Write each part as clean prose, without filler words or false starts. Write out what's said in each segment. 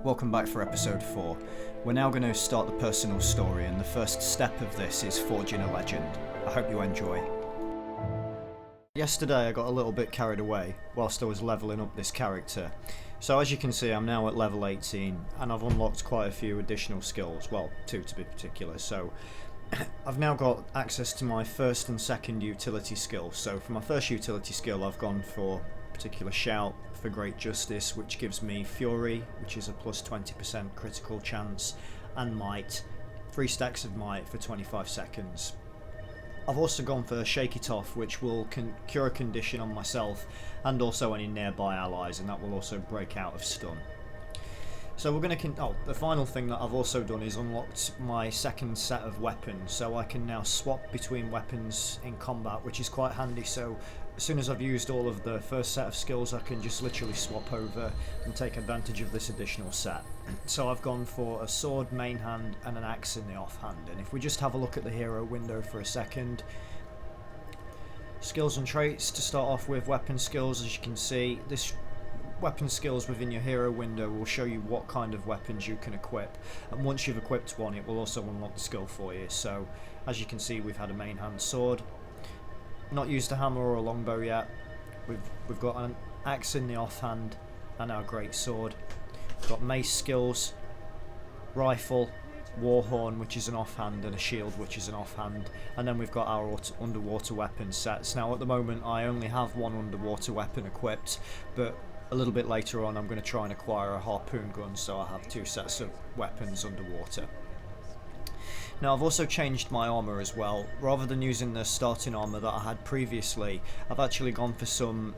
Welcome back for episode 4. We're now going to start the personal story, and the first step of this is forging a legend. I hope you enjoy. Yesterday I got a little bit carried away whilst I was levelling up this character. So as you can see, I'm now at level 18 and I've unlocked quite a few additional skills, well, 2 to be particular. So I've now got access to my first and second utility skill. So for my first utility skill I've gone for particular shout for great justice, which gives me fury, which is a plus 20% critical chance, and might, 3 stacks of might for 25 seconds. I've also gone for shake it off, which will cure a condition on myself and also any nearby allies, and that will also break out of stun. So we're going to the final thing that I've also done is unlocked my second set of weapons, so I can now swap between weapons in combat, which is quite handy. So as soon as I've used all of the first set of skills, I can just literally swap over and take advantage of this additional set. So I've gone for a sword main hand and an axe in the offhand, and if we just have a look at the hero window for a second. Skills and traits to start off with. Weapon skills, as you can see, this weapon skills within your hero window will show you what kind of weapons you can equip, and once you've equipped one it will also unlock the skill for you. So as you can see, we've had a main hand sword, not used a hammer or a longbow yet. We've got an axe in the offhand and our great sword. We've got mace skills, rifle, warhorn, which is an offhand, and a shield, which is an offhand, and then we've got our underwater weapon sets. Now at the moment I only have one underwater weapon equipped, but a little bit later on I'm going to try and acquire a harpoon gun, so I have 2 sets of weapons underwater. Now I've also changed my armour as well. Rather than using the starting armour that I had previously, I've actually gone for some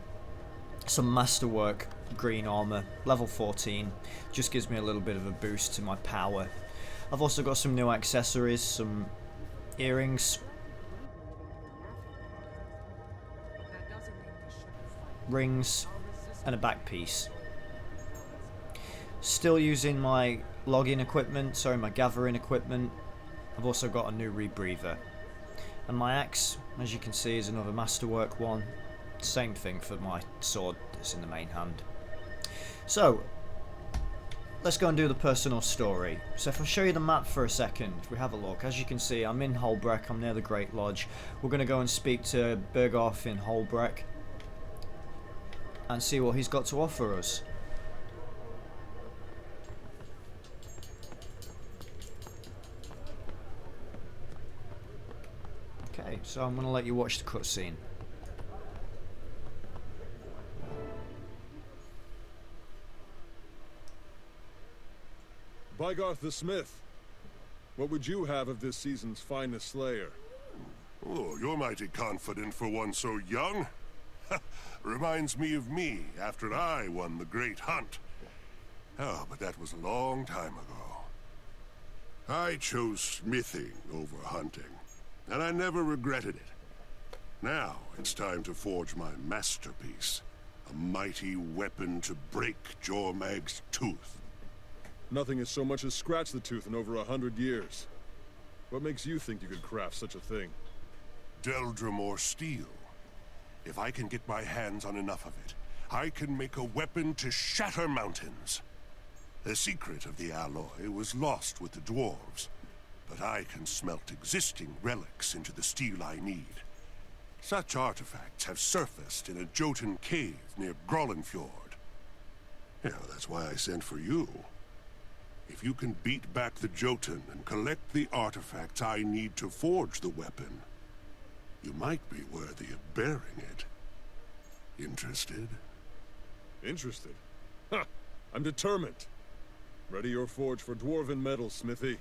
masterwork green armour, level 14, just gives me a little bit of a boost to my power. I've also got some new accessories, some earrings, rings, and a back piece. Still using my logging equipment, my gathering equipment. I've also got a new rebreather. And my axe, as you can see, is another masterwork one. Same thing for my sword that's in the main hand. So let's go and do the personal story. So if I show you the map for a second, if we have a look, as you can see I'm in Holbreck, I'm near the Great Lodge. We're going to go and speak to Berghoff in Holbreck and see what he's got to offer us. Okay, so I'm going to let you watch the cutscene. Bygarth the Smith, what would you have of this season's finest slayer? Oh, you're mighty confident for one so young. Reminds me of me after I won the great hunt. Oh, but that was a long time ago. I chose smithing over hunting, and I never regretted it. Now it's time to forge my masterpiece, a mighty weapon to break Jormag's tooth. Nothing has so much as scratched the tooth in over 100 years. What makes you think you could craft such a thing? Deldrimore steel. If I can get my hands on enough of it, I can make a weapon to shatter mountains. The secret of the alloy was lost with the dwarves, but I can smelt existing relics into the steel I need. Such artifacts have surfaced in a Jotun cave near Grollenfjord. Yeah, that's why I sent for you. If you can beat back the Jotun and collect the artifacts I need to forge the weapon, you might be worthy of bearing it. Interested? Interested? Ha! I'm determined. Ready your forge for dwarven metal, Smithy.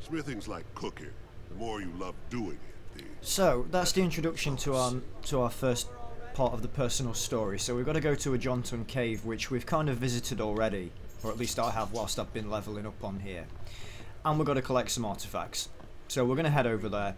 Smithing's like cooking. The more you love doing it, the... So that's the introduction to our first part of the personal story. So we've got to go to a Jotun cave, which we've kind of visited already, or at least I have whilst I've been leveling up on here, and we've got to collect some artifacts. So we're going to head over there,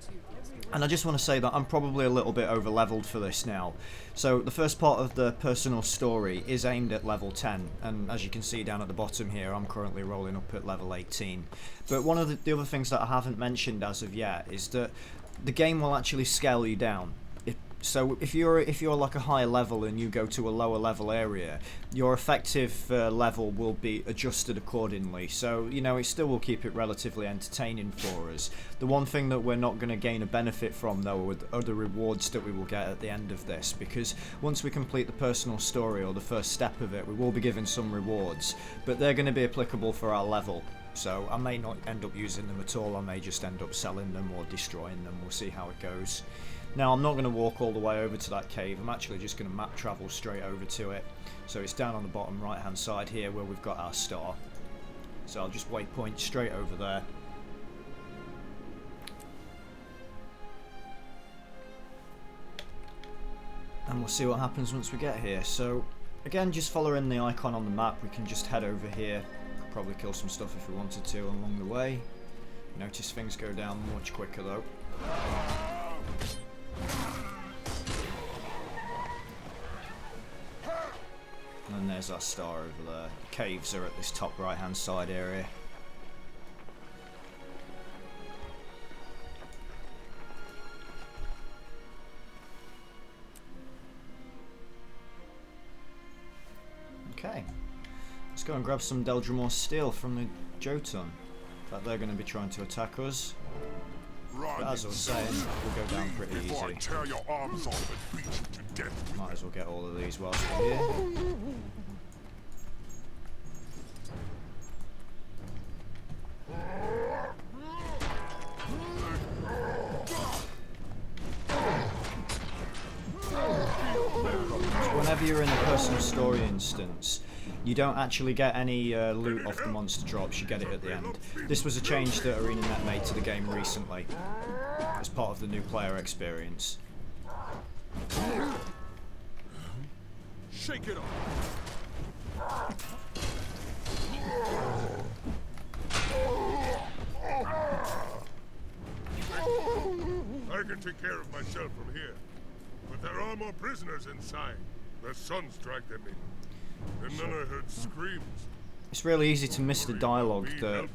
and I just want to say that I'm probably a little bit over leveled for this now. So the first part of the personal story is aimed at level 10, and as you can see down at the bottom here, I'm currently rolling up at level 18. But one of the other things that I haven't mentioned as of yet is that the game will actually scale you down. So if you're like a higher level and you go to a lower level area, your effective level will be adjusted accordingly. So you know, it still will keep it relatively entertaining for us. The one thing that we're not going to gain a benefit from though are the rewards that we will get at the end of this, because once we complete the personal story or the first step of it, we will be given some rewards, but they're going to be applicable for our level. So I may not end up using them at all, I may just end up selling them or destroying them. We'll see how it goes. Now I'm not going to walk all the way over to that cave, I'm actually just going to map travel straight over to it. So it's down on the bottom right hand side here where we've got our star. So I'll just waypoint straight over there. And we'll see what happens once we get here. So again, just following the icon on the map, we can just head over here. Could probably kill some stuff if we wanted to along the way. Notice things go down much quicker though. And there's our star over there. The caves are at this top right hand side area. Okay, let's go and grab some Deldrimor steel from the Jotun. In fact, they're going to be trying to attack us. But as I was saying, we'll go down pretty easy. Might as well get all of these whilst we're here. Whenever you're in a personal story instance, you don't actually get any loot off the monster drops, you get it at the end. This was a change that ArenaNet made to the game recently, as part of the new player experience. Shake it off! I can take care of myself from here. But there are more prisoners inside. The sons dragged them in. And then I heard screams. It's really easy to miss the dialogue that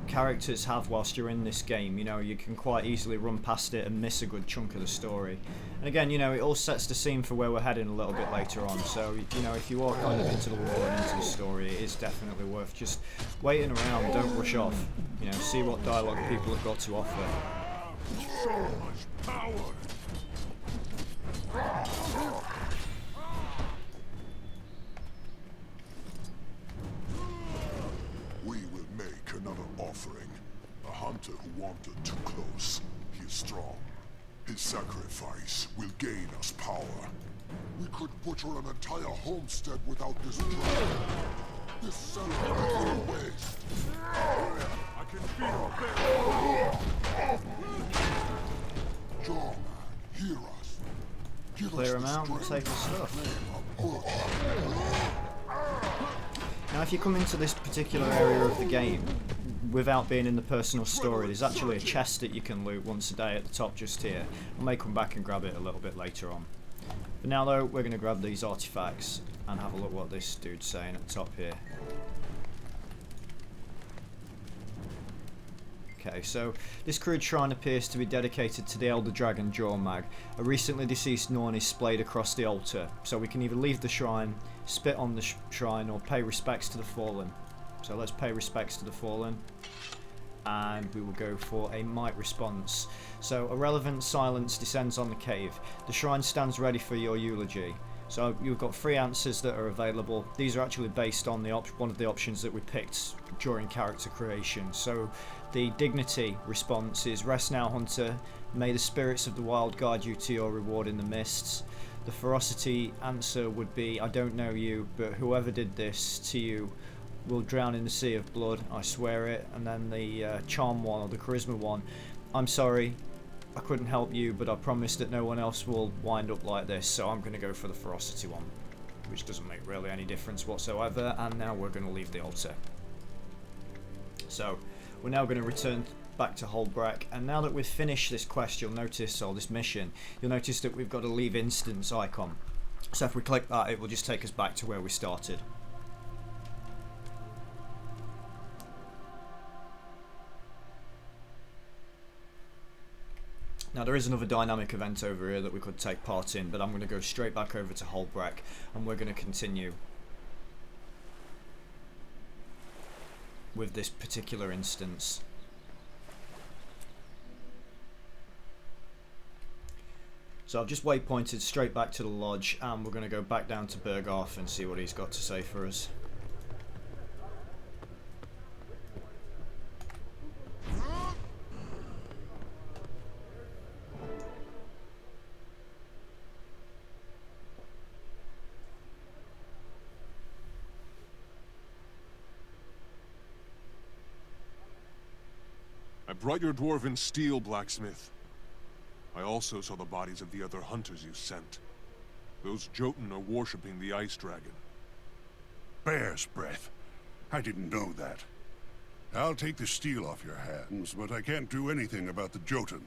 characters have whilst you're in this game. You know, you can quite easily run past it and miss a good chunk of the story. And again, you know, it all sets the scene for where we're heading a little bit later on. So, you know, if you are kind of into the lore and into the story, it is definitely worth just waiting around. Don't rush off. You know, see what dialogue people have got to offer. So much power! We will make another offering. A hunter who wandered too close. He is strong. His sacrifice will gain us power. We could butcher an entire homestead without this drug. This cellar is a waste. I can feel it. Jawman, hear us. Clear them out and take the stuff. Now if you come into this particular area of the game without being in the personal story, there's actually a chest that you can loot once a day at the top just here. I may come back and grab it a little bit later on. But now though, we're going to grab these artifacts and have a look what this dude's saying at the top here. Okay, so this crude shrine appears to be dedicated to the Elder Dragon Jormag, a recently deceased Norn splayed across the altar. So we can either leave the shrine, spit on the shrine, or pay respects to the fallen. So let's pay respects to the fallen, and we will go for a might response. So a relevant silence descends on the cave. The shrine stands ready for your eulogy. So you've got 3 answers that are available. These are actually based on the one of the options that we picked during character creation. So the dignity response is, rest now, hunter. May the spirits of the wild guide you to your reward in the mists. The ferocity answer would be, I don't know you, but whoever did this to you will drown in the sea of blood, I swear it. And then the charm one, or the charisma one, I'm sorry, I couldn't help you, but I promise that no one else will wind up like this, so I'm going to go for the ferocity one, which doesn't make really any difference whatsoever. And now we're going to leave the altar. So we're now going to return back to Holbreck, and now that we've finished this quest, you'll notice, or this mission, you'll notice that we've got a leave instance icon. So if we click that, it will just take us back to where we started. Now there is another dynamic event over here that we could take part in, but I'm going to go straight back over to Holbreck and we're going to continue with this particular instance. So I've just waypointed straight back to the lodge and we're going to go back down to Berghoff and see what he's got to say for us. I brought your dwarven steel, blacksmith. I also saw the bodies of the other hunters you sent. Those Jotun are worshipping the ice dragon. Bear's breath. I didn't know that. I'll take the steel off your hands, but I can't do anything about the Jotun.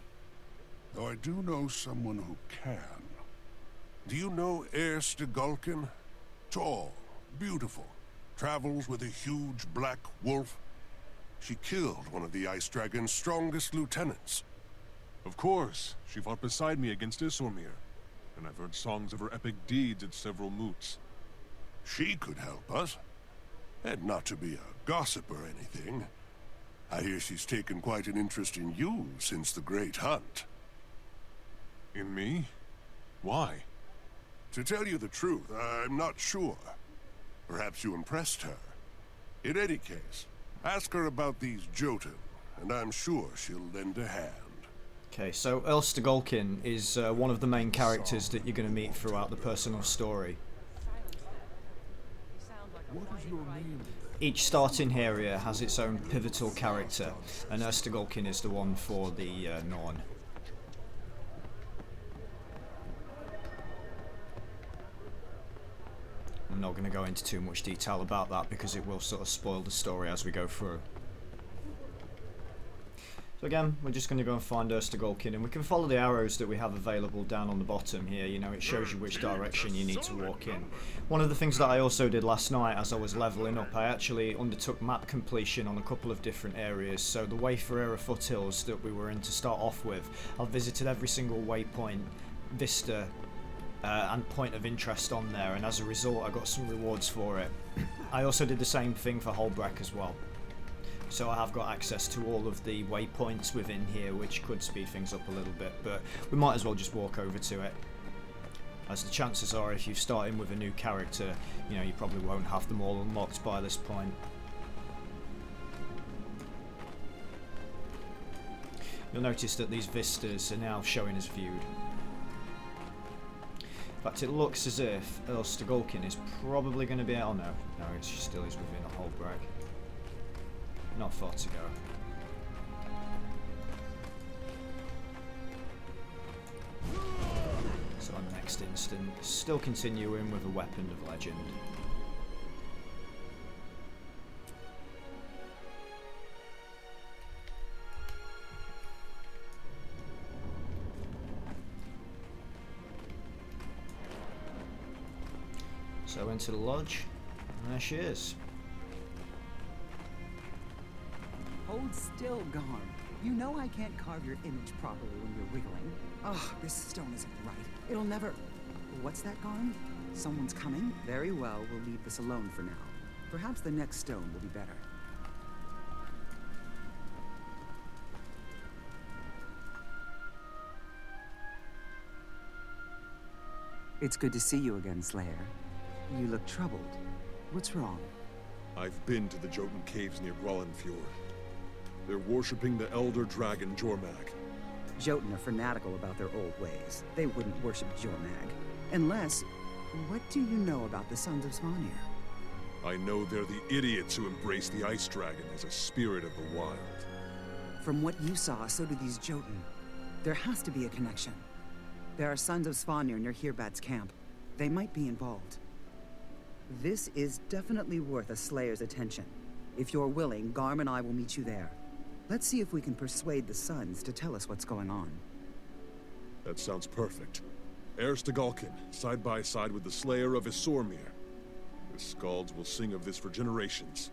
Though I do know someone who can. Do you know Erstagulkin? Tall, beautiful, travels with a huge black wolf. She killed one of the ice dragon's strongest lieutenants. Of course. She fought beside me against Isormir. And I've heard songs of her epic deeds at several moots. She could help us. And not to be a gossip or anything, I hear she's taken quite an interest in you since the Great Hunt. In me? Why? To tell you the truth, I'm not sure. Perhaps you impressed her. In any case, ask her about these Jotun, and I'm sure she'll lend a hand. Okay, so Erstagulkin is one of the main characters that you're going to meet throughout the personal story. What is your name? Each starting area has its own pivotal character, and Erstagulkin is the one for the Norn. I'm not going to go into too much detail about that because it will sort of spoil the story as we go through. So again, we're just going to go and find Erstagulkin, and we can follow the arrows that we have available down on the bottom here. You know, it shows you which direction you need to walk in. One of the things that I also did last night as I was leveling up, I actually undertook map completion on a couple of different areas. So the Wayfarer foothills that we were in to start off with, I've visited every single waypoint, vista, and point of interest on there, and as a result I got some rewards for it. I also did the same thing for Holbreck as well. So I have got access to all of the waypoints within here, which could speed things up a little bit, but we might as well just walk over to it. As the chances are, if you start in with a new character, you know, you probably won't have them all unlocked by this point. You'll notice that these vistas are now showing as viewed. In fact, it looks as if Erstagulkin is probably going to be... Oh no, it still is within a Holbreck. Not far to go. So on the next instant, still continuing with a weapon of legend. So into the lodge, and there she is. Hold still, Garm. You know I can't carve your image properly when you're wiggling. Ugh, this stone isn't right. It'll never... What's that, Garm? Someone's coming? Very well, we'll leave this alone for now. Perhaps the next stone will be better. It's good to see you again, Slayer. You look troubled. What's wrong? I've been to the Jotun caves near Grollenfjord. They're worshipping the elder dragon Jormag. Jotun are fanatical about their old ways. They wouldn't worship Jormag. Unless... What do you know about the Sons of Svanir? I know they're the idiots who embrace the ice dragon as a spirit of the wild. From what you saw, so do these Jotun. There has to be a connection. There are Sons of Svanir near Hirbat's camp. They might be involved. This is definitely worth a Slayer's attention. If you're willing, Garm and I will meet you there. Let's see if we can persuade the Sons to tell us what's going on. That sounds perfect. Erstagulkin, side by side with the Slayer of Isormir. The Skalds will sing of this for generations.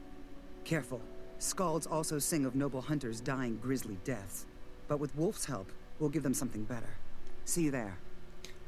Careful. Skalds also sing of noble hunters dying grisly deaths. But with Wolf's help, We'll give them something better. See you there.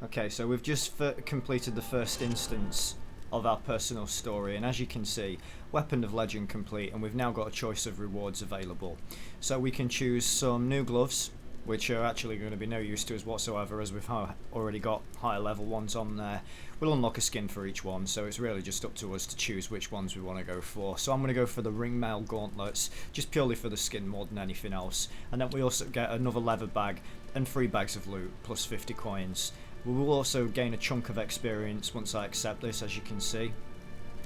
Okay, so we've just completed the first instance of our personal story, and as you can see, Weapon of Legend complete, and we've now got a choice of rewards available. So we can choose some new gloves, which are actually going to be no use to us whatsoever, as we've already got higher level ones on there. We'll unlock a skin for each one, so it's really just up to us to choose which ones we want to go for. So I'm going to go for the ringmail gauntlets, just purely for the skin more than anything else. And then we also get another leather bag and 3 bags of loot, plus 50 coins. We will also gain a chunk of experience once I accept this, as you can see.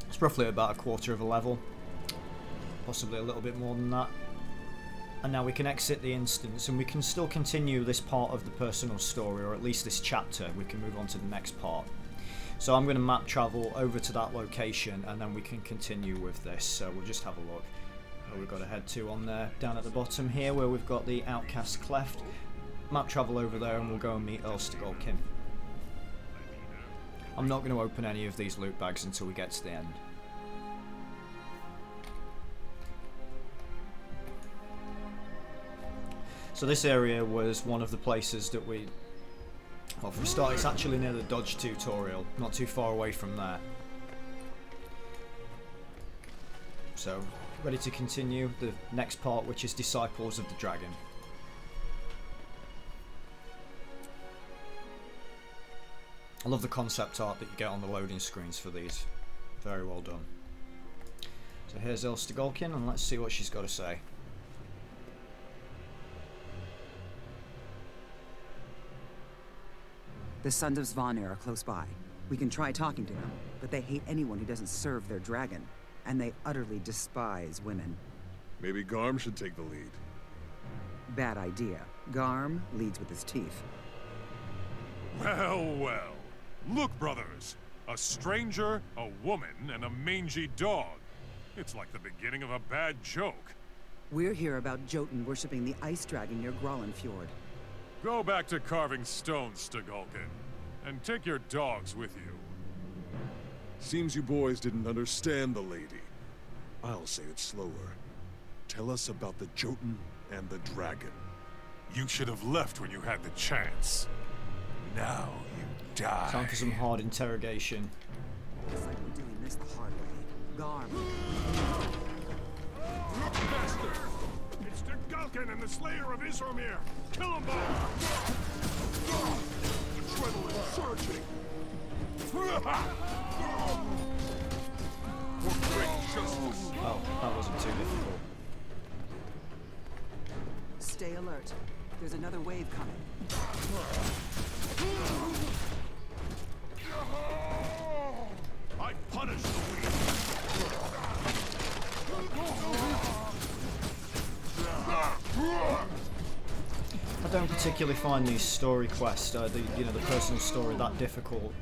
It's roughly about a quarter of a level, possibly a little bit more than that. And now we can exit the instance, and we can still continue this part of the personal story, or at least this chapter. We can move on to the next part. So I'm going to map travel over to that location, and then we can continue with this. So we'll just have a look where we've got to head to on there, down at the bottom here, where we've got the Outcast Cleft. Map travel over there, and we'll go and meet Ulstergolkin. I'm not going to open any of these loot bags until we get to the end. So this area was one of the places that we... Well, for a start, it's actually near the dodge tutorial, not too far away from there. So, ready to continue the next part, which is Disciples of the Dragon. I love the concept art that you get on the loading screens for these. Very well done. So here's Ulstergolkin, and let's see what she's got to say. The Sons of Svanir are close by. We can try talking to them, but they hate anyone who doesn't serve their dragon, and they utterly despise women. Maybe Garm should take the lead. Bad idea. Garm leads with his teeth. Well, well. Look, brothers. A stranger, a woman, and a mangy dog. It's like the beginning of a bad joke. We're here about Jotun worshipping the ice dragon near Grollenfjord. Go back to carving stones, Stagolkin, and take your dogs with you. Seems you boys didn't understand the lady. I'll say it slower. Tell us about the Jotun and the dragon. You should have left when you had the chance. Now you die. Time for some hard interrogation. It's like we're doing this the hard way. Garm. Master! It's Stagolkin and the Slayer of Isomir! Kill them both! Adrenaline surging! For great justice! Oh, that wasn't too difficult. Stay alert. There's another wave coming. I punish the weak! I don't particularly find these story quests, the personal story, that difficult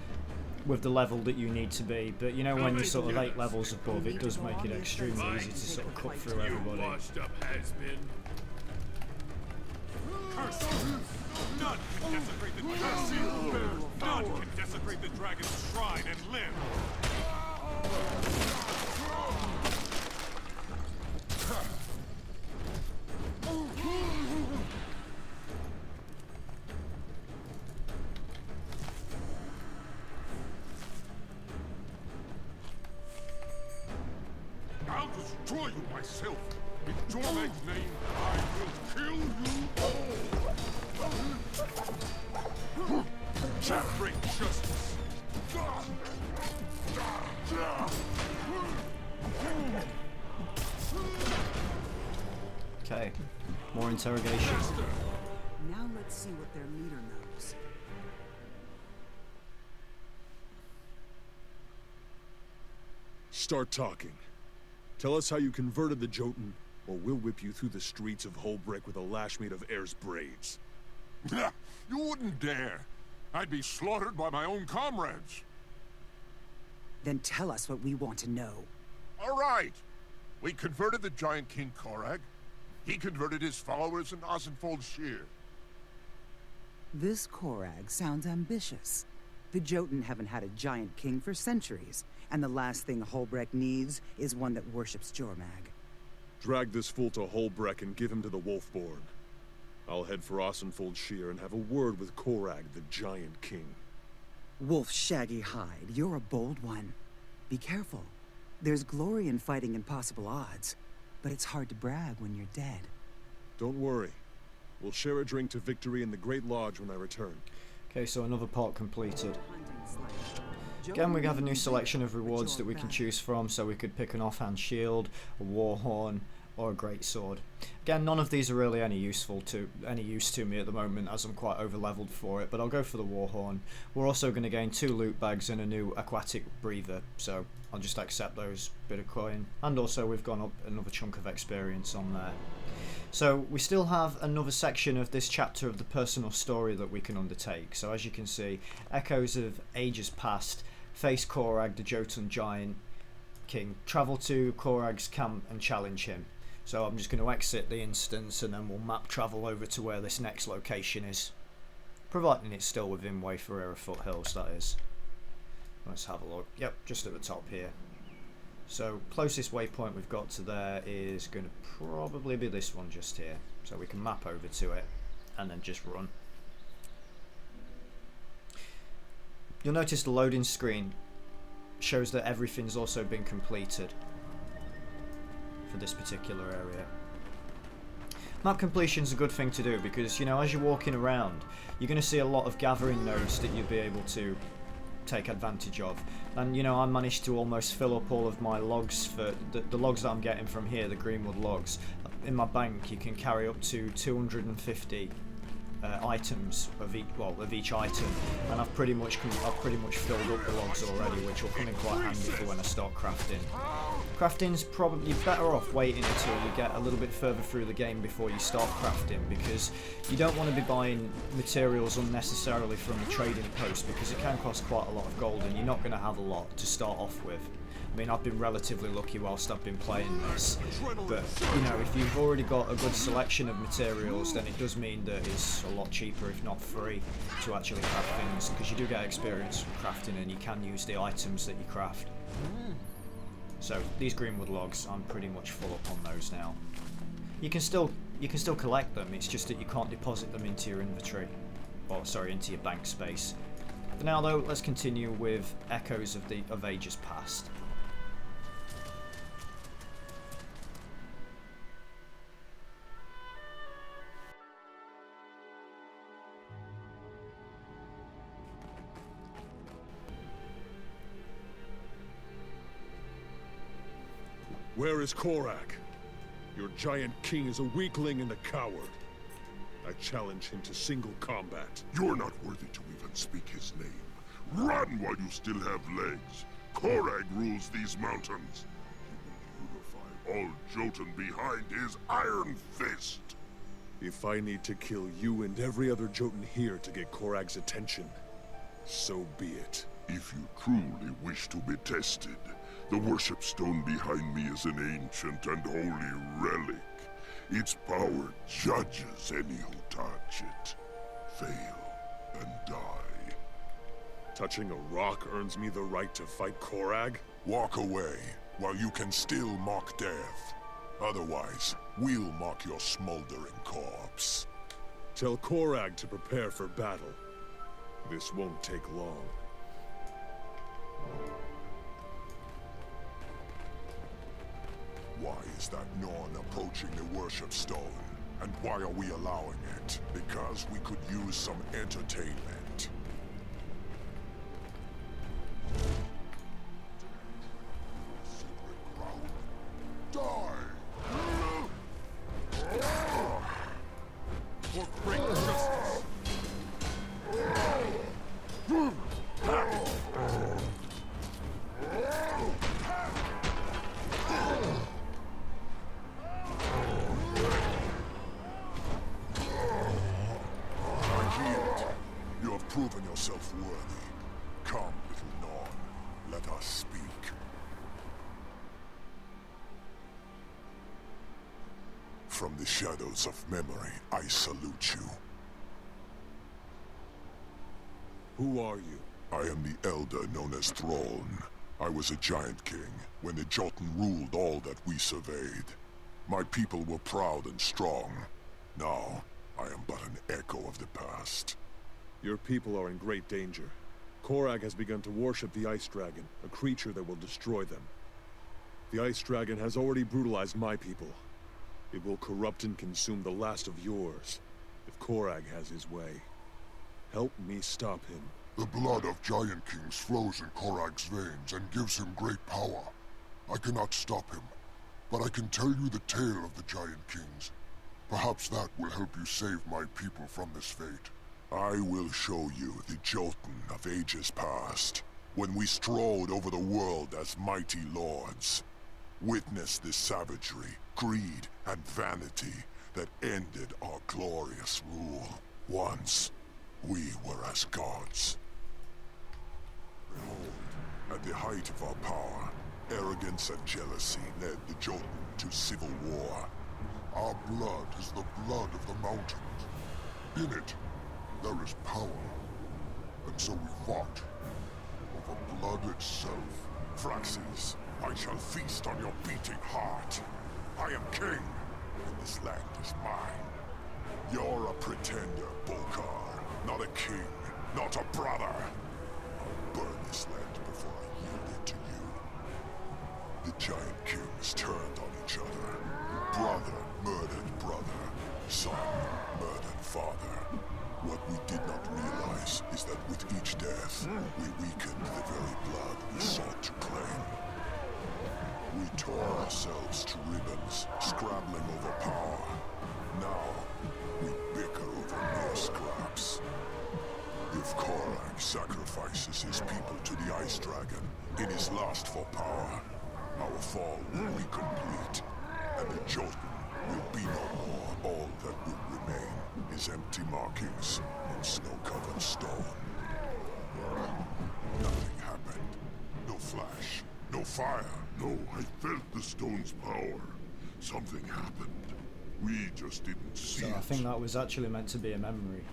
with the level that you need to be. But you know, when you're sort of 8 levels above, it does make it extremely easy to sort of cut through everybody. Washed up has-been. Curse you! None can desecrate the dragon. None can desecrate the dragon's shrine and live. I'll destroy you myself! In Jormag's name, I will kill you all! To bring justice. Okay, more interrogation. Now let's see what their leader knows. Start talking. Tell us how you converted the Jotun, or we'll whip you through the streets of Holbreck with a lash made of Air's braids. You wouldn't dare. I'd be slaughtered by my own comrades. Then tell us what we want to know. All right. We converted the giant King Korag. He converted his followers in Ozenfold Shear. This Korag sounds ambitious. The Jotun haven't had a giant king for centuries, and the last thing Holbreck needs is one that worships Jormag. Drag this fool to Holbreck and give him to the Wolfborn. I'll head for Ossenfold Shear and have a word with Korag, the Giant King. Wolf Shaggy Hide, you're a bold one. Be careful. There's glory in fighting impossible odds, but it's hard to brag when you're dead. Don't worry. We'll share a drink to victory in the Great Lodge when I return. Okay, so another part completed. Again, we have a new selection of rewards that we can choose from, so we could pick an offhand shield, a war horn, or a great sword. Again, none of these are really any use to me at the moment, as I'm quite over leveled for it, but I'll go for the war horn. We're also going to gain 2 loot bags and a new aquatic breather, so I'll just accept those bit of coin. And also we've gone up another chunk of experience on there. So we still have another section of this chapter of the personal story that we can undertake. So as you can see, echoes of ages past, face Korag, the Jotun giant king, travel to Korag's camp and challenge him. So I'm just going to exit the instance and then we'll map travel over to where this next location is. Providing it's still within Wayfarera foothills, that is. Let's have a look. Yep, just at the top here. So closest waypoint we've got to there is going to probably be this one just here. So we can map over to it and then just run. You'll notice the loading screen shows that everything's also been completed for this particular area. Map completion is a good thing to do because, you know, as you're walking around, you're going to see a lot of gathering nodes that you'll be able to take advantage of. And, you know, I managed to almost fill up all of my logs for the logs that I'm getting from here, the Greenwood logs. In my bank, you can carry up to 250 items of each item, and I've pretty much filled up the logs already, which will come in quite handy for when I start crafting. Crafting's probably better off waiting until you get a little bit further through the game before you start crafting, because you don't want to be buying materials unnecessarily from the trading post, because it can cost quite a lot of gold and you're not going to have a lot to start off with. I mean, I've been relatively lucky whilst I've been playing this, but, you know, if you've already got a good selection of materials, then it does mean that it's a lot cheaper, if not free, to actually craft things, because you do get experience from crafting and you can use the items that you craft. So these Greenwood logs, I'm pretty much full up on those now. You can still collect them, it's just that you can't deposit them into your inventory, or sorry, into your bank space. For now though, let's continue with Echoes of Ages Past. Where is Korag? Your giant king is a weakling and a coward. I challenge him to single combat. You're not worthy to even speak his name. Run while you still have legs. Korag rules these mountains. He will unify all Jotun behind his iron fist. If I need to kill you and every other Jotun here to get Korag's attention, so be it. If you truly wish to be tested, the worship stone behind me is an ancient and holy relic. Its power judges any who touch it. Fail and die. Touching a rock earns me the right to fight Korag? Walk away, while you can still mock death. Otherwise, we'll mock your smoldering corpse. Tell Korag to prepare for battle. This won't take long. Why is that Norn approaching the worship stone? And why are we allowing it? Because we could use some entertainment. Sacred ground. Die! For great justice! You have proven yourself worthy. Come, little Norn. Let us speak. From the shadows of memory, I salute you. Who are you? I am the elder known as Thralln. I was a giant king when the Jotun ruled all that we surveyed. My people were proud and strong. Now, I am but an echo of the past. Your people are in great danger. Korag has begun to worship the Ice Dragon, a creature that will destroy them. The Ice Dragon has already brutalized my people. It will corrupt and consume the last of yours, if Korag has his way. Help me stop him. The blood of Giant Kings flows in Korag's veins and gives him great power. I cannot stop him, but I can tell you the tale of the Giant Kings. Perhaps that will help you save my people from this fate. I will show you the Jotun of ages past, when we strode over the world as mighty lords. Witness the savagery, greed, and vanity that ended our glorious rule. Once, we were as gods. Behold, at the height of our power, arrogance and jealousy led the Jotun to civil war. Our blood is the blood of the mountains. In it, there is power. And so we fought over blood itself. Thraxes, I shall feast on your beating heart. I am king, and this land is mine. You're a pretender, Bolkar. Not a king, not a brother. I'll burn this land before I yield it to you. The Giant Kings turned on each other. Brother murdered brother. Son murdered father. What we did not realize is that with each death, we weakened the very blood we sought to claim. We tore ourselves to ribbons, scrambling over power. Now, we bicker over mere scraps. If Korag sacrifices his people to the Ice Dragon in his lust for power, our fall will be complete, and the Jotun will be no more. All that will remain is empty markings on snow-covered stone. Nothing happened. No flash, no fire. No, I felt the stone's power. Something happened. We just didn't see So it. I think that was actually meant to be a memory.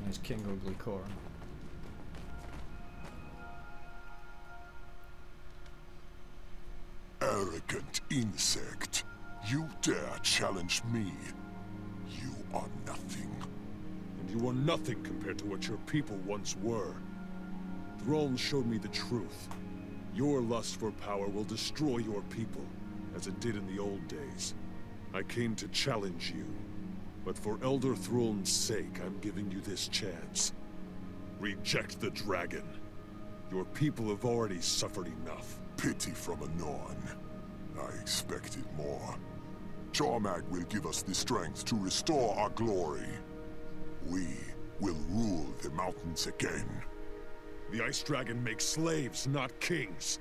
There's King Ugly Korag. Arrogant insect. You dare challenge me. You are nothing. And you are nothing compared to what your people once were. Thrall showed me the truth. Your lust for power will destroy your people, as it did in the old days. I came to challenge you, but for Elder Thrall's sake, I'm giving you this chance. Reject the dragon. Your people have already suffered enough. Pity from a Norn. I expected more. Jormag will give us the strength to restore our glory. We will rule the mountains again. The Ice Dragon makes slaves, not kings.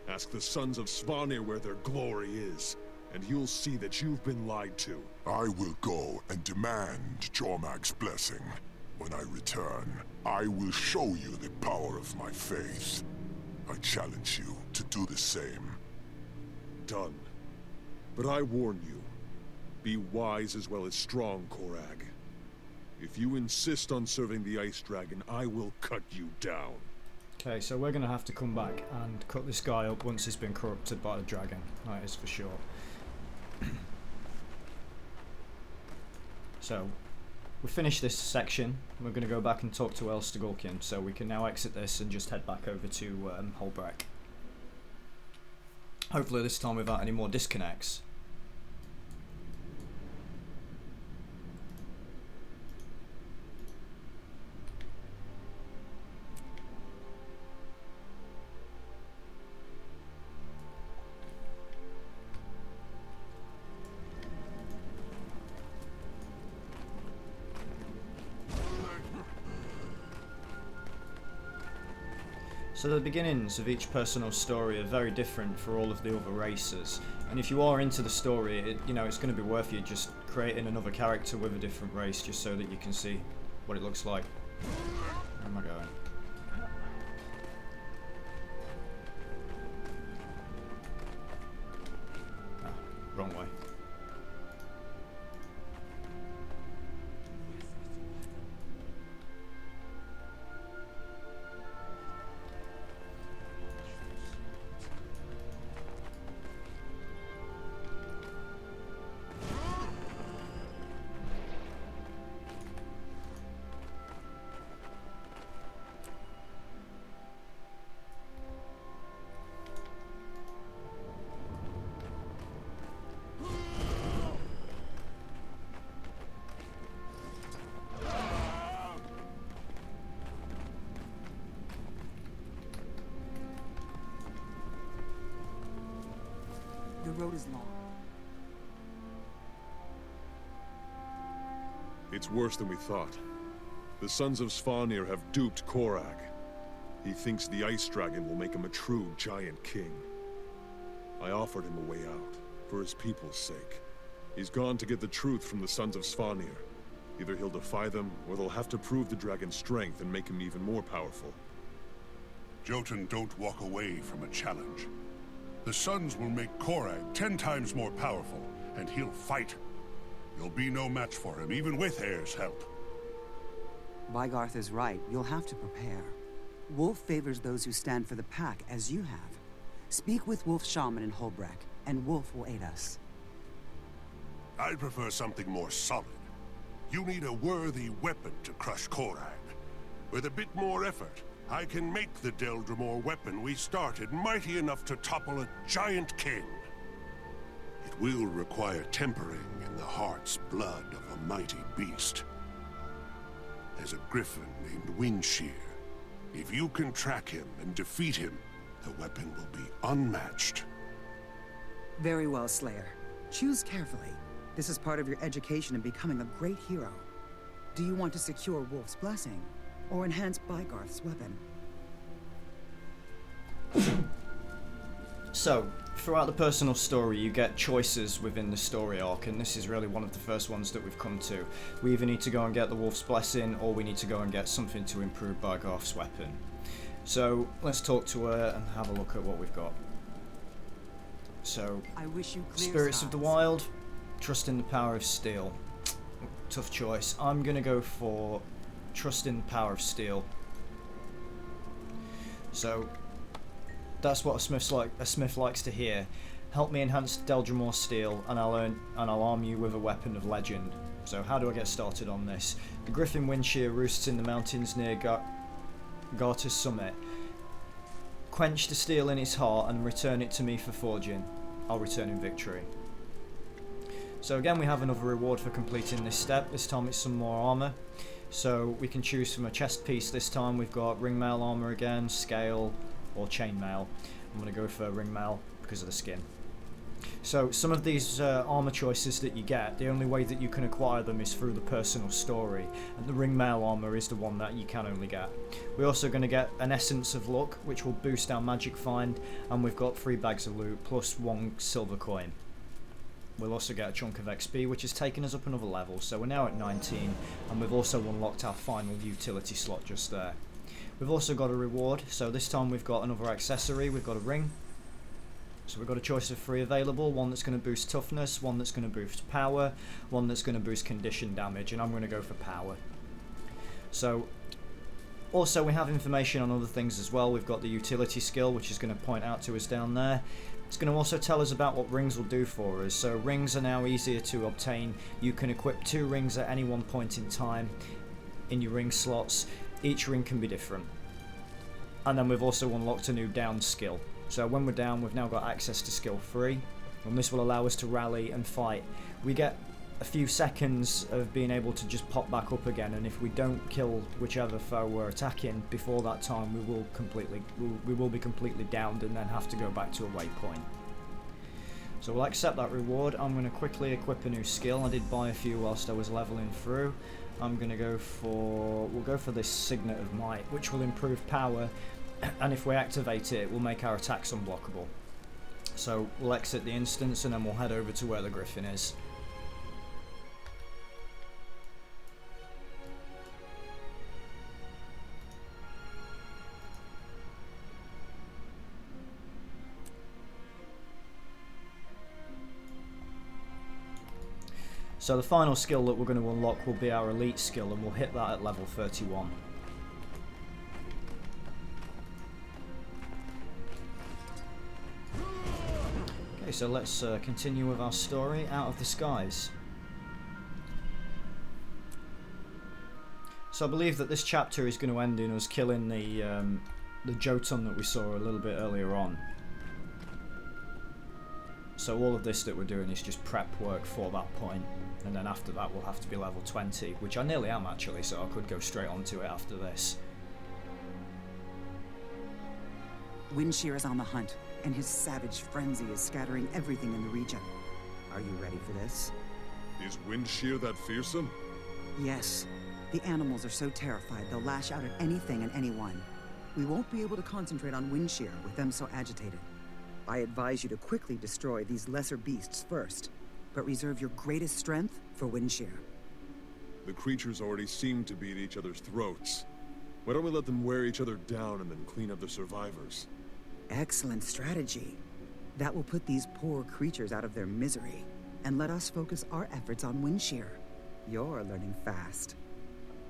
Ask the sons of Svanir where their glory is, and you'll see that you've been lied to. I will go and demand Jormag's blessing. When I return, I will show you the power of my faith. I challenge you to do the same. Done. But I warn you, be wise as well as strong, Korag. If you insist on serving the Ice Dragon, I will cut you down. Okay, so we're going to have to come back and cut this guy up once he's been corrupted by the dragon. That is for sure. So, we finished this section. We're going to go back and talk to Elstegulkin, so we can now exit this and just head back over to Holbrook. Hopefully this time without any more disconnects. So the beginnings of each personal story are very different for all of the other races, and if you are into the story, it's going to be worth you just creating another character with a different race just so that you can see what it looks like. Where am I going? Ah, wrong way. is long. It's worse than we thought. The Sons of Svanir have duped Korag. He thinks the Ice Dragon will make him a true giant king. I offered him a way out, for his people's sake. He's gone to get the truth from the Sons of Svanir. Either he'll defy them, or they'll have to prove the dragon's strength and make him even more powerful. Jotun don't walk away from a challenge. The Sons will make Korag 10 times more powerful, and he'll fight. You'll be no match for him, even with Heir's help. Bygarth is right. You'll have to prepare. Wolf favors those who stand for the pack, as you have. Speak with Wolf Shaman in Holbreck, and Wolf will aid us. I prefer something more solid. You need a worthy weapon to crush Korag. With a bit more effort, I can make the Deldrimor weapon we started mighty enough to topple a giant king. It will require tempering in the heart's blood of a mighty beast. There's a griffin named Windshear. If you can track him and defeat him, the weapon will be unmatched. Very well, Slayer. Choose carefully. This is part of your education in becoming a great hero. Do you want to secure Wolf's blessing, or enhance Bygarth's weapon? So, throughout the personal story you get choices within the story arc, and this is really one of the first ones that we've come to. We either need to go and get the Wolf's Blessing, or we need to go and get something to improve Bygarth's weapon. So, let's talk to her and have a look at what we've got. So, I wish you clear Spirits of the skies. Wild, Trust in the Power of Steel. Tough choice. I'm going to go for Trust in the Power of Steel. So, that's what a smith likes to hear. Help me enhance Deldrimor Steel, and I'll arm you with a weapon of legend. So how do I get started on this? The Griffin Windshear roosts in the mountains near Garter's summit. Quench the steel in its heart and return it to me for forging. I'll return in victory. So again, we have another reward for completing this step. This time it's some more armour. So we can choose from a chest piece this time. We've got ringmail armour again, scale, or chainmail. I'm going to go for ringmail because of the skin. So some of these armour choices that you get, the only way that you can acquire them is through the personal story, and the ringmail armour is the one that you can only get. We're also going to get an Essence of Luck, which will boost our magic find, and we've got 3 bags of loot plus 1 silver coin. We'll also get a chunk of XP, which has taken us up another level, so we're now at 19, and we've also unlocked our final utility slot just there. We've also got a reward, so this time we've got another accessory. We've got a ring. So we've got a choice of 3 available, one that's going to boost toughness, one that's going to boost power, one that's going to boost condition damage, and I'm going to go for power. So, also we have information on other things as well. We've got the utility skill, which is going to point out to us down there. It's going to also tell us about what rings will do for us. So rings are now easier to obtain. You can equip 2 rings at any one point in time in your ring slots. Each ring can be different. And then we've also unlocked a new down skill. So when we're down, we've now got access to skill 3, and this will allow us to rally and fight. We get a few seconds of being able to just pop back up again, and if we don't kill whichever foe we're attacking before that time, we will be completely downed and then have to go back to a waypoint. So we'll accept that reward. I'm going to quickly equip a new skill. I did buy a few whilst I was leveling through. I'm going to go for, we'll go for this Signet of Might, which will improve power, and if we activate it, it will make our attacks unblockable. So we'll exit the instance and then we'll head over to where the Griffin is. So the final skill that we're going to unlock will be our elite skill, and we'll hit that at level 31. Okay, so let's continue with our story, Out of the Skies. So I believe that this chapter is going to end in us killing the Jotun that we saw a little bit earlier on. So all of this that we're doing is just prep work for that point, and then after that we'll have to be level 20, which I nearly am actually, so I could go straight onto it after this. Windshear is on the hunt, and his savage frenzy is scattering everything in the region. Are you ready for this? Is Windshear that fearsome? Yes. The animals are so terrified they'll lash out at anything and anyone. We won't be able to concentrate on Windshear with them so agitated. I advise you to quickly destroy these lesser beasts first, but reserve your greatest strength for Windshear. The creatures already seem to be at each other's throats. Why don't we let them wear each other down and then clean up the survivors? Excellent strategy. That will put these poor creatures out of their misery, and let us focus our efforts on Windshear. You're learning fast.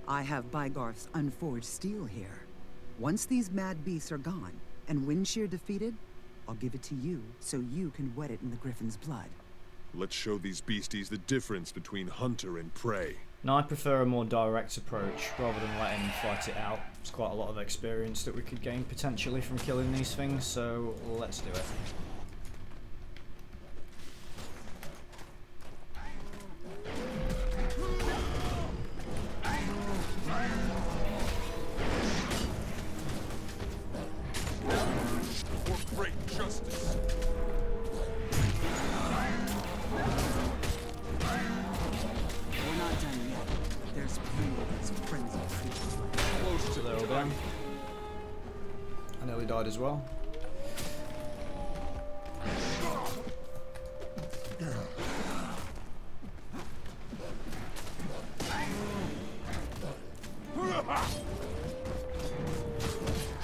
I have Bygarth's unforged steel here. Once these mad beasts are gone, and Windshear defeated, I'll give it to you so you can wet it in the Griffin's blood. Let's show these beasties the difference between hunter and prey. Now I prefer a more direct approach rather than letting them fight it out. There's quite a lot of experience that we could gain potentially from killing these things, so let's do it. For great justice. We're not done yet. There's plenty of these frenzied creatures like Close to There the we go. time. I nearly died as well.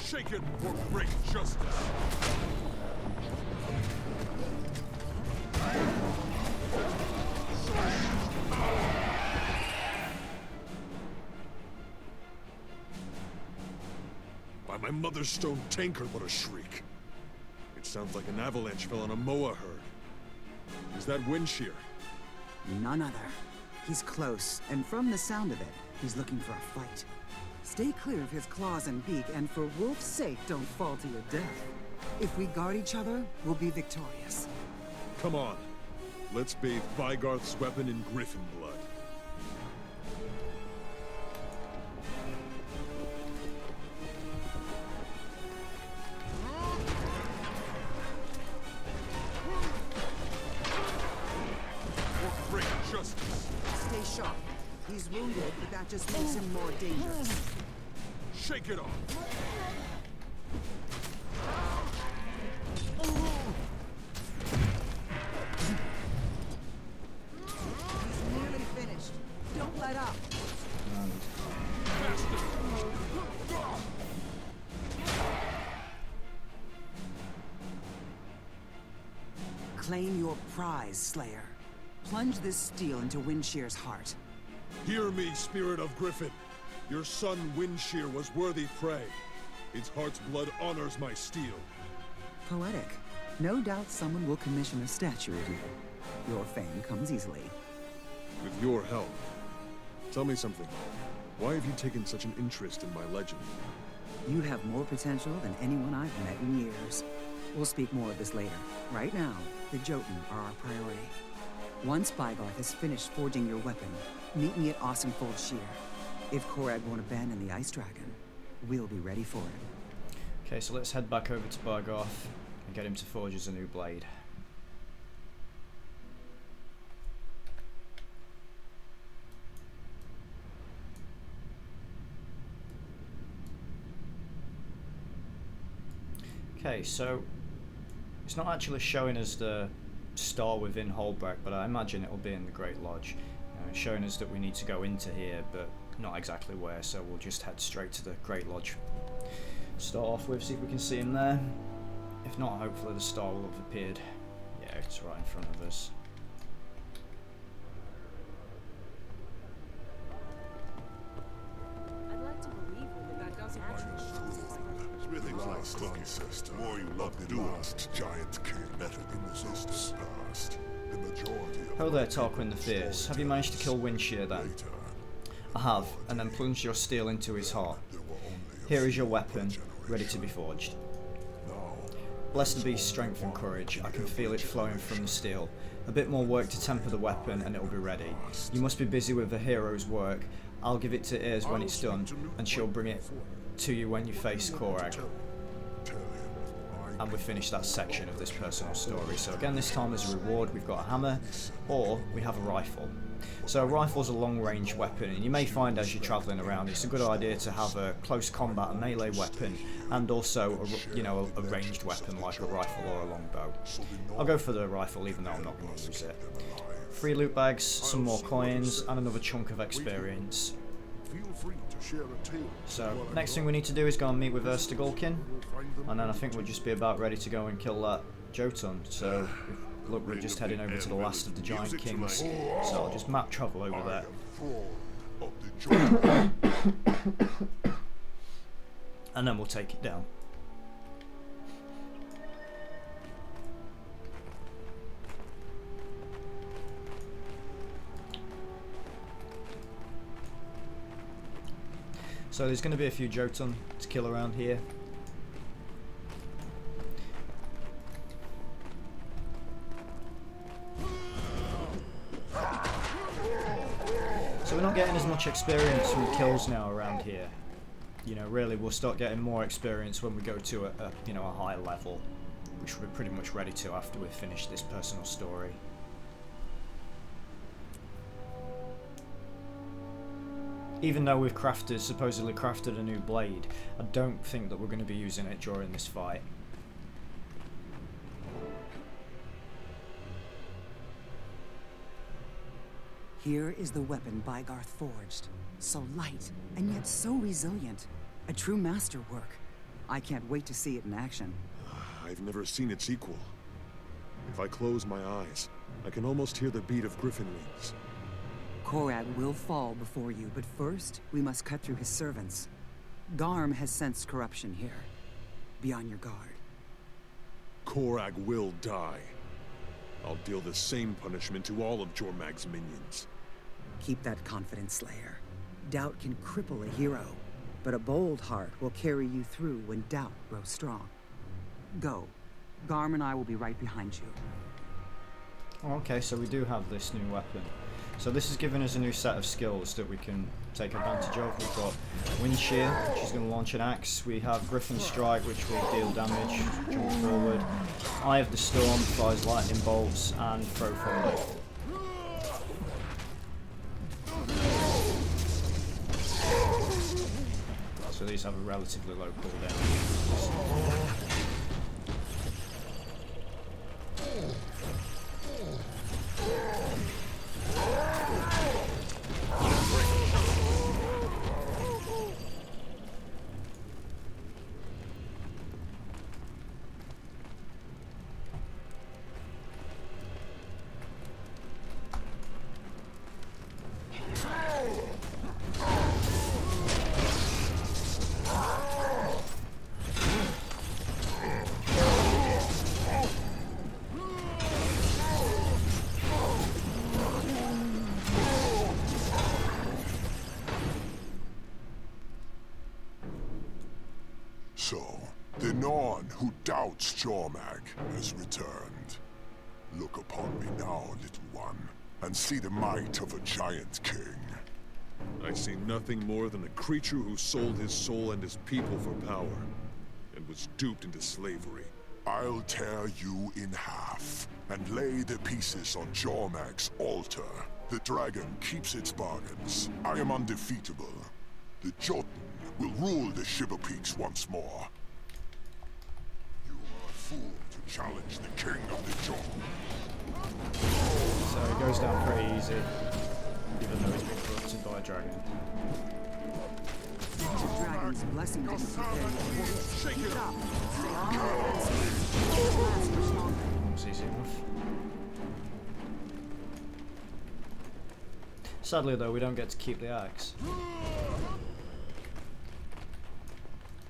Shake it for great justice. By my mother's stone tankard, what a shriek! It sounds like an avalanche fell on a Moa herd. Is that Windshear? none other. He's close, and from the sound of it, he's looking for a fight. Stay clear of his claws and beak, and for Wolf's sake, don't fall to your death. If we guard each other, we'll be victorious. Come on. Let's bathe Bygarth's weapon in Griffin blood. For great justice. Stay sharp. He's wounded, but that just makes him more dangerous. Shake it off. He's nearly finished. Don't let up. Claim your prize, Slayer. Plunge this steel into Windshear's heart. Hear me, spirit of Griffin. Your son Windshear was worthy prey. Its heart's blood honors my steel. Poetic. No doubt someone will commission a statue of you. Your fame comes easily. With your help. Tell me something. Why have you taken such an interest in my legend? You have more potential than anyone I've met in years. We'll speak more of this later. Right now, the Jotun are our priority. Once Bygarth has finished forging your weapon, meet me at Awesomefold Shear. If Korag won't abandon the Ice Dragon, we'll be ready for him. Okay, so let's head back over to Bygarth and get him to forge us a new blade. Okay, so it's not actually showing us the star within Holbrecht, but I imagine it'll be in the Great Lodge. It's showing us that we need to go into here, but not exactly where, so we'll just head straight to the Great Lodge. Start off with, see if we can see him there. If not, hopefully the star will have appeared. Yeah, it's right in front of us. I'd like to believe that doesn't actually Smithing's like cooking. The more you love the last giant king, better than the sisters past. The majority of Hello there, Tarquin the Fierce. Have you managed to kill Windshear then? later, I have, and then plunged your steel into his heart. there were only a Here is your few weapon, per ready to be generation. forged. Now, Bless the beast's strength and courage. I can feel it flowing from the steel. A bit more work to temper the weapon and it'll be ready. You must be busy with the hero's work. I'll give it to Ears when it's done, and she'll bring it to you when you face Korag. tell him and we've finished that section of this personal story. So again, this time as a reward, we've got a hammer, or we have a rifle. So a rifle's a long-range weapon, and you may find as you're travelling around, it's a good idea to have a close combat, a melee weapon, and also a ranged weapon like a rifle or a longbow. I'll go for the rifle, even though I'm not going to use it. 3 loot bags, some more coins, and another chunk of experience. So, next thing we need to do is go and meet with Erstagulkin, and then I think we'll just be about ready to go and kill that Jotun. So, look, we're just heading over to the last of the Giant Kings, so I'll just map travel over there. And then we'll take it down. So there's going to be a few Jotun to kill around here. So we're not getting as much experience from kills now around here. You know, really, we'll start getting more experience when we go to a high level, which we're pretty much ready to after we've finished this personal story. Even though we've supposedly crafted a new blade, I don't think that we're going to be using it during this fight. Here is the weapon Bygarth forged. So light, and yet so resilient. A true masterwork. I can't wait to see it in action. I've never seen its equal. If I close my eyes, I can almost hear the beat of griffin wings. Korag will fall before you, but first, we must cut through his servants. Garm has sensed corruption here. Be on your guard. Korag will die. I'll deal the same punishment to all of Jormag's minions. Keep that confidence, Slayer. Doubt can cripple a hero, but a bold heart will carry you through when doubt grows strong. Go. Garm and I will be right behind you. Okay, so we do have this new weapon. So this has given us a new set of skills that we can take advantage of. We've got Wind Shear, which is going to launch an axe. We have Griffin Strike, which will deal damage, jump forward. Eye of the Storm, fires lightning bolts, and Throw Thunder. So these have a relatively low cooldown. So, the Norn who doubts Jormag has returned. Look upon me now, little one, and see the might of a giant king. I see nothing more than a creature who sold his soul and his people for power, and was duped into slavery. I'll tear you in half, and lay the pieces on Jormag's altar. The dragon keeps its bargains. I am undefeatable. The Jotun will rule the Shiver Peaks once more. You are a fool to challenge the king of the Jotun. So it goes down pretty easy, even though he's been corrupted by a dragon. The dragon's blessing didn't prepare you for this. Keep it up. Stay on your offensive. It won't last much longer. It's easy enough. Sadly though, we don't get to keep the axe.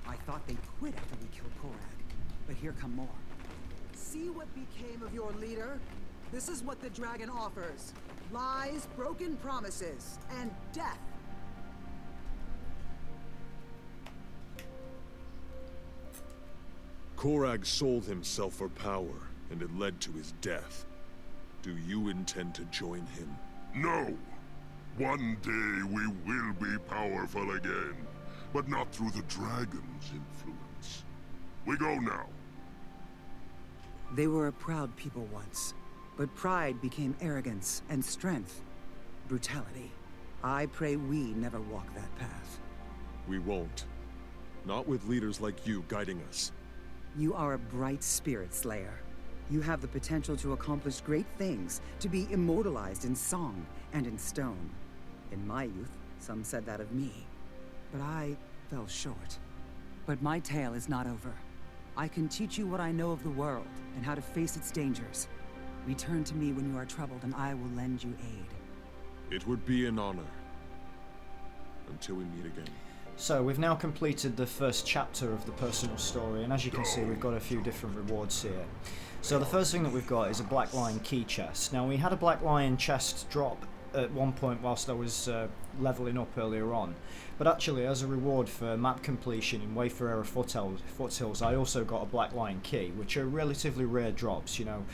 I thought they'd quit after we killed Korag, but here come more. See what became of your leader? This is what the dragon offers. Lies, broken promises, and death. Korag sold himself for power, and it led to his death. Do you intend to join him? No! One day we will be powerful again, but not through the dragon's influence. We go now. They were a proud people once, but pride became arrogance and strength, brutality. I pray we never walk that path. We won't. Not with leaders like you guiding us. You are a bright spirit, Slayer. You have the potential to accomplish great things, to be immortalized in song and in stone. In my youth, some said that of me, but I fell short. But my tale is not over. I can teach you what I know of the world and how to face its dangers. Return to me when you are troubled and I will lend you aid. It would be an honor. Until we meet again. So we've now completed the first chapter of the personal story, and as you can see we've got a few different rewards here. So the first thing that we've got is a Black Lion key chest. Now we had a Black Lion chest drop at one point whilst I was leveling up earlier on, but actually as a reward for map completion in Wayfarer Foothills I also got a Black Lion key, which are relatively rare drops. You know,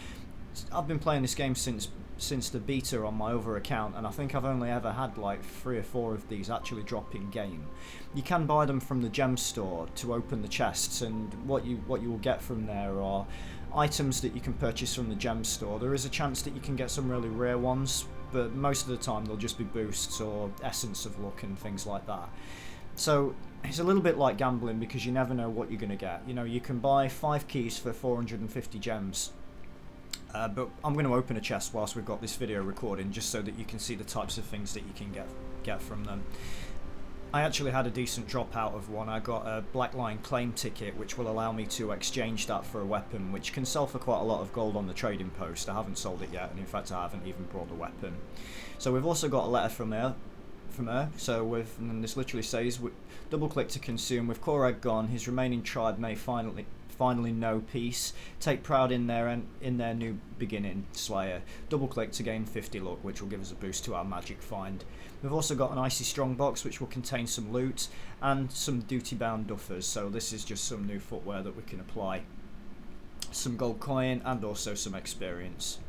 I've been playing this game since the beta on my other account, and I think I've only ever had like 3 or 4 of these actually drop in game. You can buy them from the gem store to open the chests, and what you will get from there are items that you can purchase from the gem store. There is a chance that you can get some really rare ones, but most of the time they'll just be boosts or essence of luck and things like that. So it's a little bit like gambling because you never know what you're going to get. You know, you can buy 5 keys for 450 gems. But I'm going to open a chest whilst we've got this video recording, just so that you can see the types of things that you can get from them. I actually had a decent drop out of one. I got a Black Lion claim ticket, which will allow me to exchange that for a weapon, which can sell for quite a lot of gold on the trading post. I haven't sold it yet, and in fact I haven't even brought the weapon. So we've also got a letter from her. So and this literally says, double click to consume. With Korag gone, his remaining tribe may finally know peace. Take pride in their new beginning, Slayer. Double click to gain 50 luck, which will give us a boost to our magic find. We've also got an icy strong box, which will contain some loot and some duty bound duffers. So this is just some new footwear that we can apply. Some gold coin and also some experience.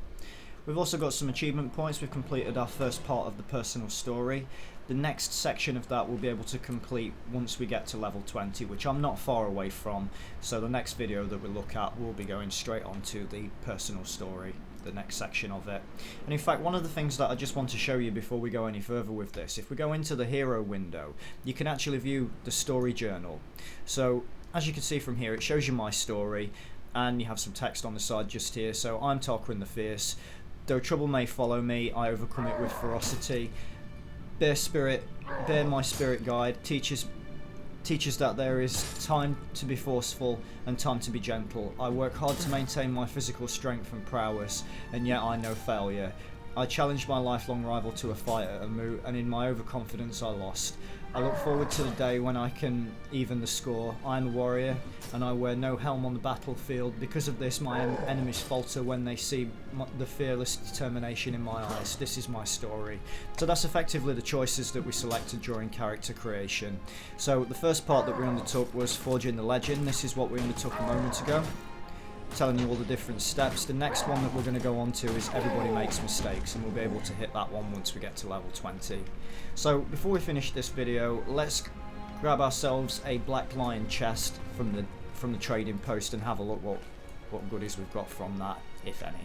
We've also got some achievement points. We've completed our first part of the personal story. The next section of that we'll be able to complete once we get to level 20, which I'm not far away from. So the next video that we look at will be going straight on to the personal story, the next section of it. And in fact, one of the things that I just want to show you before we go any further with this, if we go into the hero window, you can actually view the story journal. So as you can see from here, it shows you my story, and you have some text on the side just here. So I'm Tarquin the Fierce. Though trouble may follow me, I overcome it with ferocity. Bear my spirit guide, teaches that there is time to be forceful and time to be gentle. I work hard to maintain my physical strength and prowess, and yet I know failure. I challenged my lifelong rival to a fight at a moot, and in my overconfidence I lost. I look forward to the day when I can even the score. I am a warrior, and I wear no helm on the battlefield. Because of this, my enemies falter when they see the fearless determination in my eyes. This is my story. So that's effectively the choices that we selected during character creation. So the first part that we undertook was forging the legend. This is what we undertook a moment ago, telling you all the different steps. The next one that we're going to go on to is everybody makes mistakes, and we'll be able to hit that one once we get to level 20. So before we finish this video, let's grab ourselves a Black Lion chest from the trading post and have a look what goodies we've got from that, if any.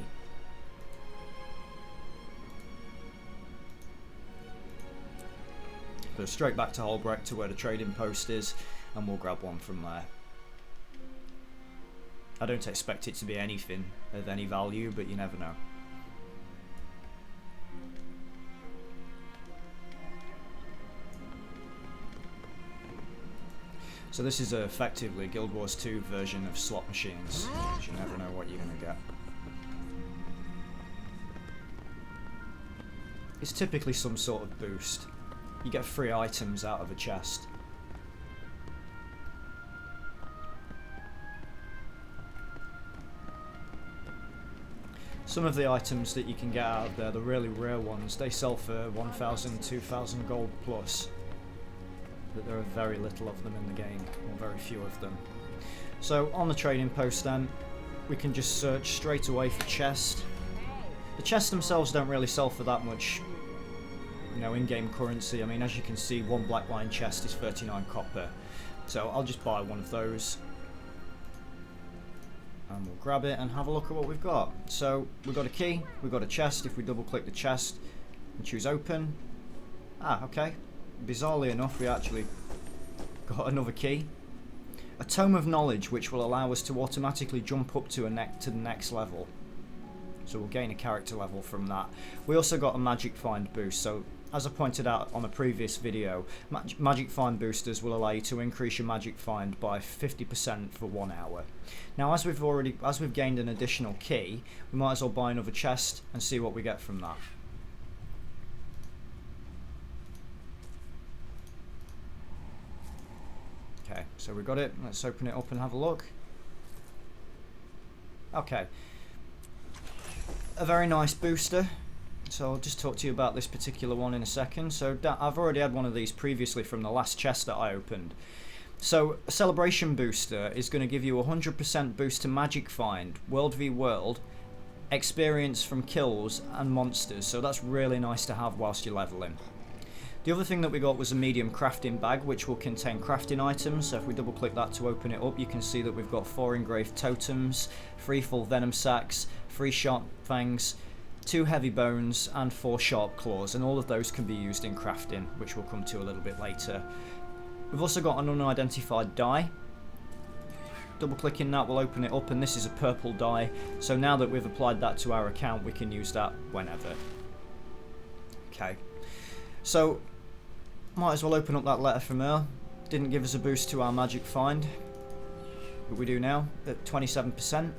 Go straight back to Holbrecht to where the trading post is, and we'll grab one from there. I don't expect it to be anything of any value, but you never know. So this is effectively Guild Wars 2 version of slot machines, because you never know what you're going to get. It's typically some sort of boost. You get 3 items out of a chest. Some of the items that you can get out of there, the really rare ones, they sell for 1,000, 2,000 gold plus. But there are very little of them in the game, or very few of them. So on the trading post then, we can just search straight away for chest. The chests themselves don't really sell for that much, you know, in-game currency. I mean, as you can see, one Black Lion chest is 39 copper. So I'll just buy one of those. And we'll grab it and have a look at what we've got. So we've got a key, we've got a chest. If we double click the chest and choose open, okay, bizarrely enough we actually got another key. A tome of knowledge which will allow us to automatically jump up to the next level. So we'll gain a character level from that. We also got a magic find boost. So as I pointed out on a previous video, magic find boosters will allow you to increase your magic find by 50% for 1 hour. Now as we've gained an additional key, we might as well buy another chest and see what we get from that. Okay, so we got it. Let's open it up and have a look. Okay. A very nice booster. So I'll just talk to you about this particular one in a second. So I've already had one of these previously from the last chest that I opened. So a celebration booster is going to give you a 100% boost to magic find, world v world, experience from kills and monsters. So that's really nice to have whilst you're leveling. The other thing that we got was a medium crafting bag, which will contain crafting items. So if we double click that to open it up, you can see that we've got 4 engraved totems, 3 full venom sacks, 3 sharp fangs, 2 heavy bones and 4 sharp claws, and all of those can be used in crafting, which we'll come to a little bit later. We've also got an unidentified die. Double clicking that will open it up, and this is a purple die. So now that we've applied that to our account, we can use that whenever. Okay, so might as well open up that letter from Earl. Didn't give us a boost to our magic find, but we do now at 27%.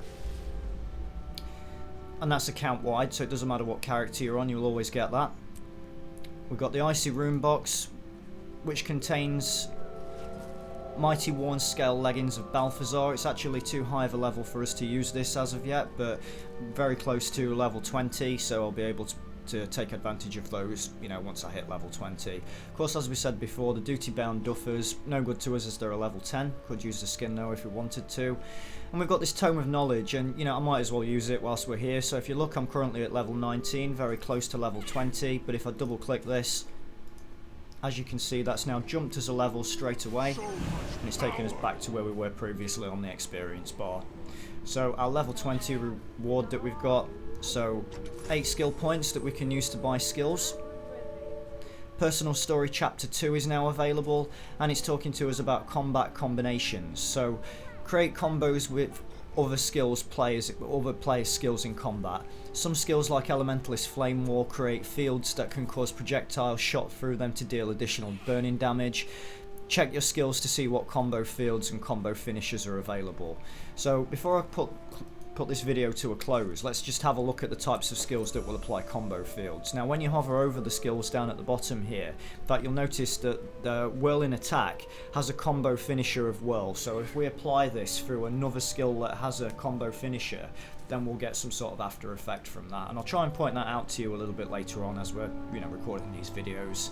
And that's account wide, so it doesn't matter what character you're on, you'll always get that. We've got the Icy Rune box, which contains Mighty Worn Scale leggings of Balthazar. It's actually too high of a level for us to use this as of yet, but very close to level 20, so I'll be able to take advantage of those, you know, once I hit level 20. Of course, as we said before, the duty bound duffers, no good to us as they're a level 10. Could use the skin though if we wanted to. And we've got this tome of knowledge, and you know, I might as well use it whilst we're here. So if you look, I'm currently at level 19, very close to level 20, but if I double click this, as you can see, that's now jumped us a level straight away, and it's taken us back to where we were previously on the experience bar. So our level 20 reward that we've got, so 8 skill points that we can use to buy skills. Personal Story Chapter 2 is now available, and it's talking to us about combat combinations. So create combos with other players' skills in combat. Some skills like Elementalist Flame War create fields that can cause projectiles shot through them to deal additional burning damage. Check your skills to see what combo fields and combo finishers are available. So before I put this video to a close, let's just have a look at the types of skills that will apply combo fields. Now when you hover over the skills down at the bottom here, you'll notice that the Whirling Attack has a combo finisher of Whirl. So if we apply this through another skill that has a combo finisher, then we'll get some sort of after effect from that. And I'll try and point that out to you a little bit later on as we're recording these videos.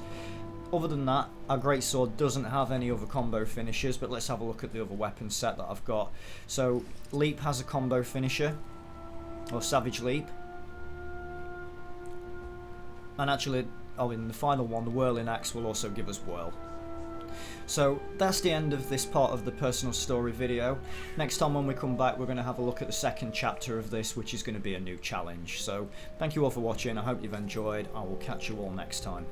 Other than that, our greatsword doesn't have any other combo finishers, but let's have a look at the other weapon set that I've got. So Leap has a combo finisher, or Savage Leap. And actually, in the final one, the Whirling Axe will also give us Whirl. So that's the end of this part of the personal story video. Next time when we come back, we're going to have a look at the second chapter of this, which is going to be a new challenge. So thank you all for watching. I hope you've enjoyed. I will catch you all next time.